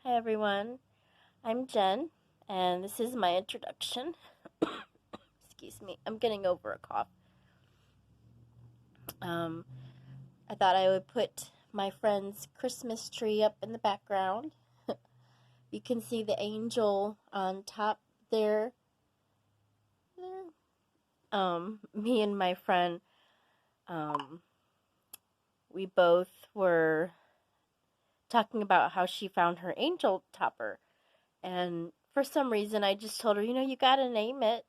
Hi everyone, I'm Jen, and this is my introduction. Excuse me, I'm getting over a cough. Um, I thought I would put my friend's Christmas tree up in the background. You can see the angel on top there. Me and my friend, um, we both were talking about how she found her angel topper. And for some reason, I just told her, you gotta name it.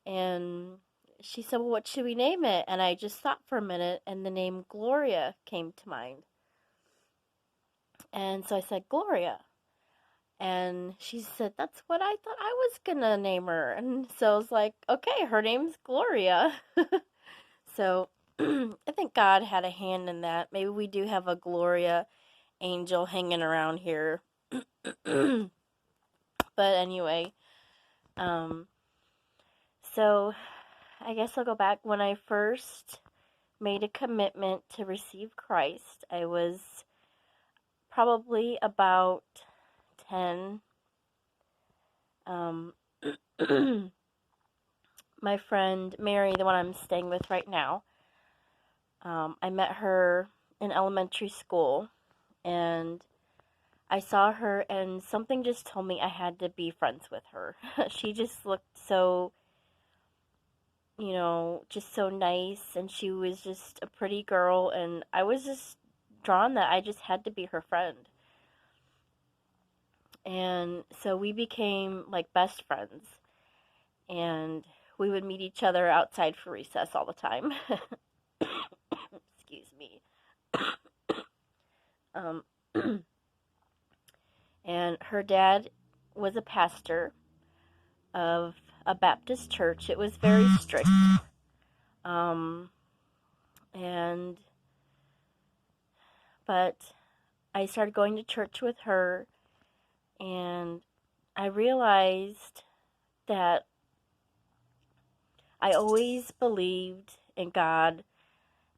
And she said, well, what should we name it? And I just thought for a minute, and the name Gloria came to mind. And so I said, Gloria. And she said, that's what I thought I was going to name her. And so I was like, okay, her name's Gloria. So I think God had a hand in that. Maybe we do have a Gloria angel hanging around here. But anyway, so I guess I'll go back. When I first made a commitment to receive Christ, I was probably about 10. My friend Mary, the one I'm staying with right now, I met her in elementary school, and I saw her, and something just told me I had to be friends with her. She just looked so, just so nice, and she was just a pretty girl, and I was just drawn that I just had to be her friend. And so we became like best friends, and we would meet each other outside for recess all the time. Excuse me. Um, and her dad was a pastor of a Baptist church. It was very strict. Um, and but I started going to church with her, and I realized that I always believed in God.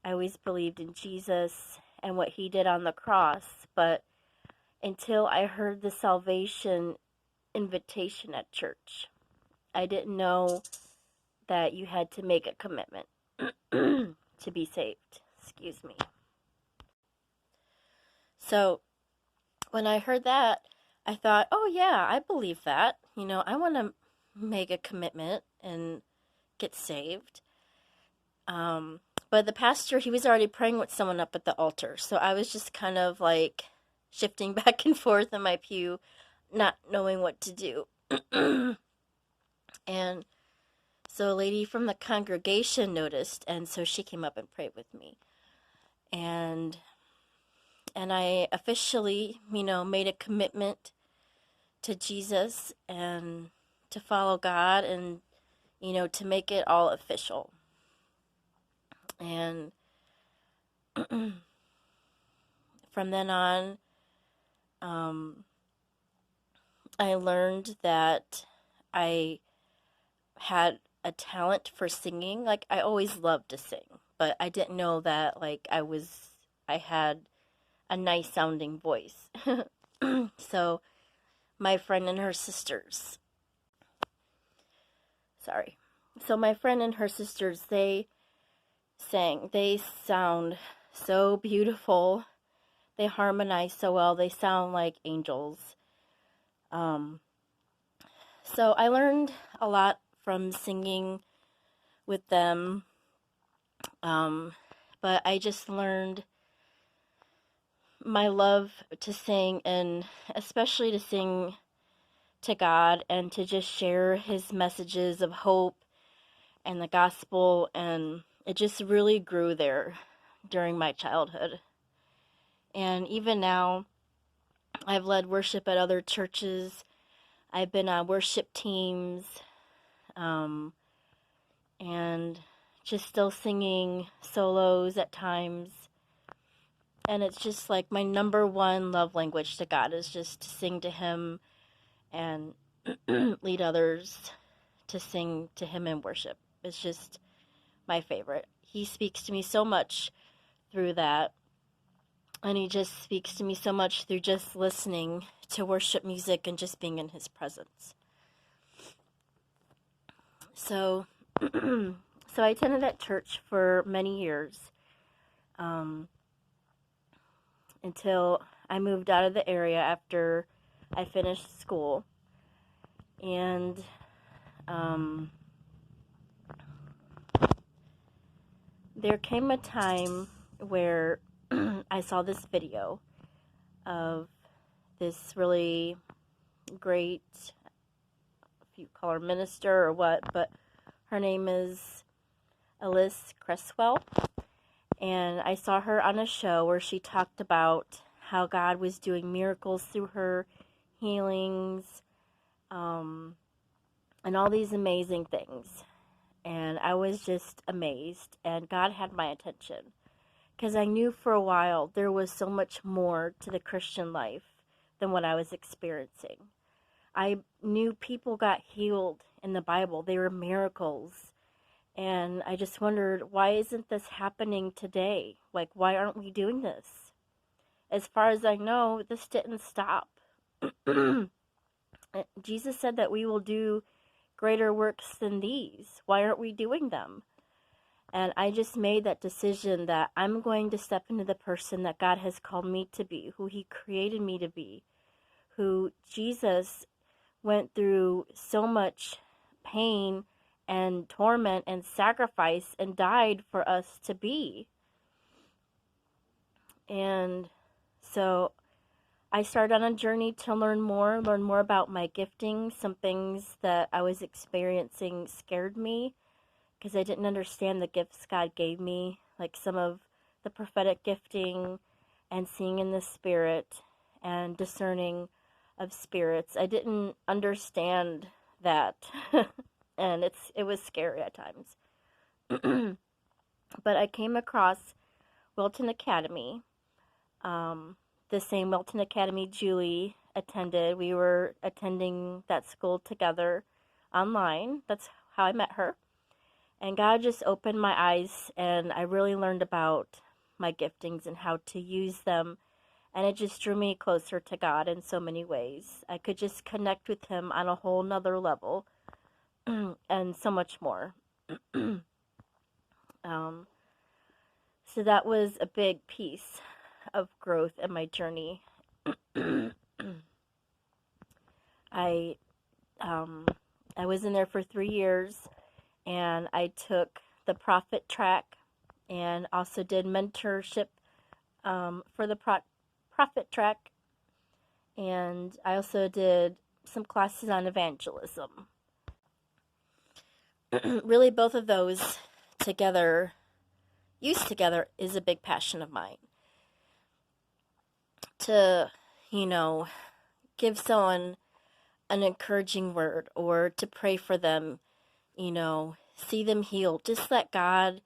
I always believed in Jesus and what he did on the cross, but until I heard the salvation invitation at church, I didn't know that you had to make a commitment to be saved. Excuse me. So when I heard that, I thought, oh yeah, I believe that. I want to make a commitment and get saved. But the pastor, he was already praying with someone up at the altar. So I was just kind of like shifting back and forth in my pew, not knowing what to do. And so a lady from the congregation noticed, and so she came up and prayed with me. And I officially, made a commitment to Jesus and to follow God and, to make it all official. And from then on, I learned that I had a talent for singing. Like, I always loved to sing, but I didn't know that, like, I had a nice sounding voice. So my friend and her sisters, sorry. So my friend and her sisters, they sang. They sound so beautiful. They harmonize so well. They sound like angels. So I learned a lot from singing with them. But I just learned my love to sing, and especially to sing to God and to just share his messages of hope and the gospel, and it just really grew there during my childhood. And even now, I've led worship at other churches. I've been on worship teams, and just still singing solos at times. And it's just like my number one love language to God is just to sing to him and lead others to sing to him in worship. It's just my favorite. He speaks to me so much through that. And he just speaks to me so much through just listening to worship music and just being in his presence. So, so I attended that church for many years, until I moved out of the area after I finished school. And there came a time where I saw this video of this really great, if you call her minister or what, but her name is Alice Cresswell. And I saw her on a show where she talked about how God was doing miracles through her, healings, and all these amazing things. And I was just amazed, and God had my attention. Because I knew for a while there was so much more to the Christian life than what I was experiencing. I knew people got healed in the Bible. They were miracles. And I just wondered, why isn't this happening today? Like, why aren't we doing this? As far as I know, this didn't stop. Jesus said that we will do greater works than these. Why aren't we doing them? And I just made that decision that I'm going to step into the person that God has called me to be, who he created me to be, who Jesus went through so much pain and torment and sacrifice and died for us to be. And so I started on a journey to learn more about my gifting. Some things that I was experiencing scared me because I didn't understand the gifts God gave me, like some of the prophetic gifting and seeing in the spirit and discerning of spirits. I didn't understand that, and it was scary at times. But I came across Wilton Academy, the same Wilton Academy Julie attended. We were attending that school together online. That's how I met her. And God just opened my eyes, and I really learned about my giftings and how to use them. And it just drew me closer to God in so many ways. I could just connect with him on a whole nother level and so much more. So that was a big piece of growth in my journey. I was in there for 3 years, and I took the prophet track and also did mentorship for the prophet track, and I also did some classes on evangelism. Really, both of those together, used together, is a big passion of mine. To, give someone an encouraging word or to pray for them, see them healed. Just let God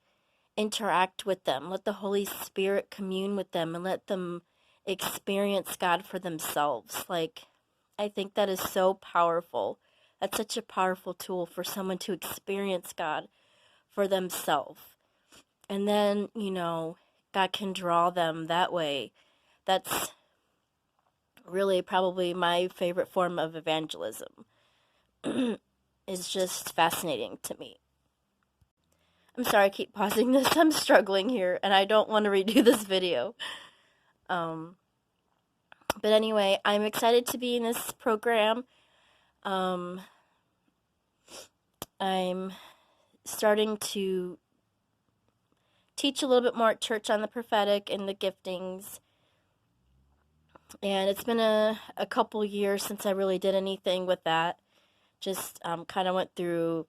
interact with them. Let the Holy Spirit commune with them and let them experience God for themselves. I think that is so powerful. That's such a powerful tool for someone to experience God for themselves. And then, God can draw them that way. That's really probably my favorite form of evangelism. Is just fascinating to me. I'm sorry I keep pausing this. I'm struggling here, and I don't want to redo this video. But anyway, I'm excited to be in this program. I'm starting to teach a little bit more at church on the prophetic and the giftings. And it's been a couple years since I really did anything with that. Just kind of went through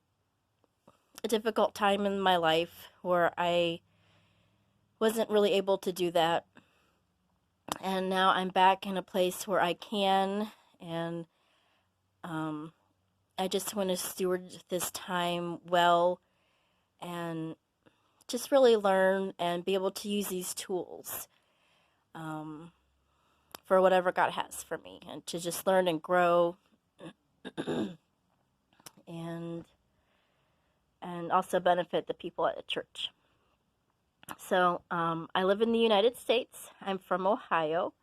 a difficult time in my life where I wasn't really able to do that. And now I'm back in a place where I can, and I just want to steward this time well and just really learn and be able to use these tools for whatever God has for me, and to just learn and grow and also benefit the people at the church. So I live in the United States. I'm from Ohio,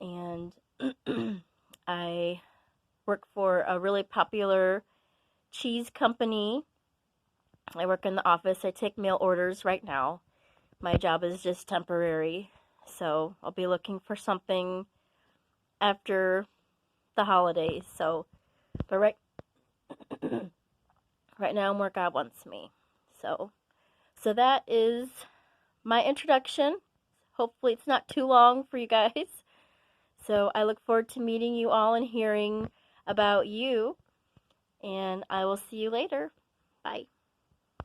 and I work for a really popular cheese company. I work in the office. I take mail orders right now. My job is just temporary, so I'll be looking for something after the holidays. So, but right now I'm where God wants me. So that is my introduction. Hopefully it's not too long for you guys. So I look forward to meeting you all and hearing about you. And I will see you later. Bye.